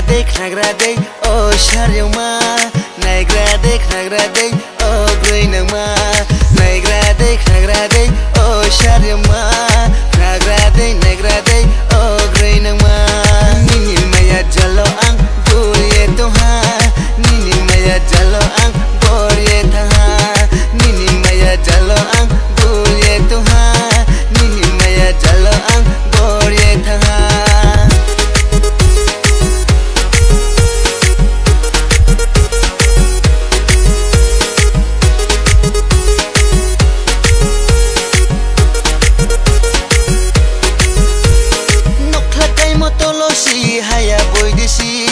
nagraday oh sharyama nagraday oh greenama nagraday oh sharyama nagraday oh greenama nini maya jalo ang buriye toha nini maya jalo ang buriye taha nini maya jalo ang buriye toha nini maya jalo ang buriye taha haya boy desi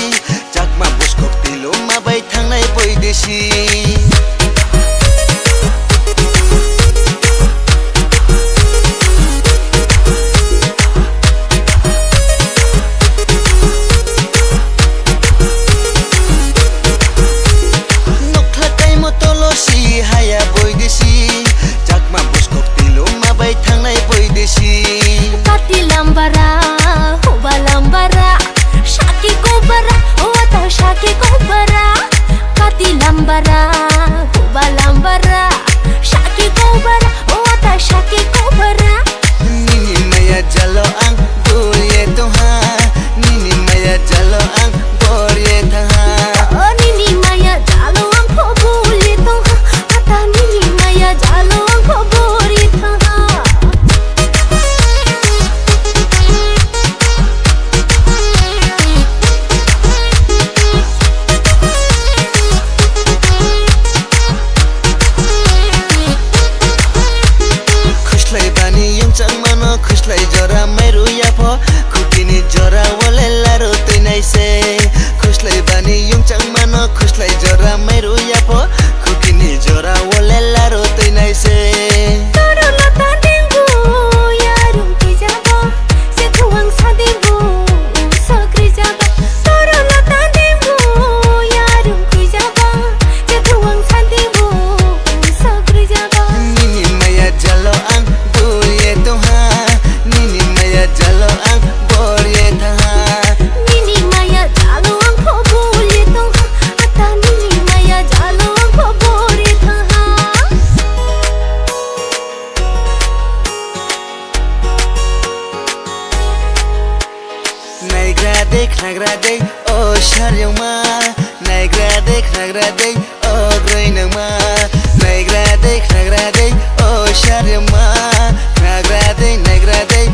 jakma buskok tilo mabai thangnai boy desi nokhlakai motolo si haya boy desi jakma buskok tilo mabai thangnai boy desi kati lambara hoba lambara shaki kobara wata shaki kobara kati lambara hoba lambara shaki kobara wata shaki kobara nini maya jalo ang buriye toha nini maya jalo ang buriye taha nini maya jalo ang buriye toha ata nini maya jalo ang buriye taha खुशलाई जरा मेरो याफो खुकिनी जरा वले लारो तैनाइ से खुशलाई बानी युङचाङ मान खुशलाई जरा मेरो याफो खुकिनी जरा वले लारो तैनाइ से तोरो लता देबो यारुम कि जाबो से थुवाङ सादेबो सक्रि जाबो तोरो लता देबो यारुम कि जाबो से थुवाङ सादेबो सक्रि जाबो निनी मया जलो आं बुरिए तोहा nini maya jalo ang buriye taha nini maya jalo ang buriye taha ata nini maya jalo ang buriye taha nagraday oh sharyama nagraday oh greenama nagraday oh sharyama nagraday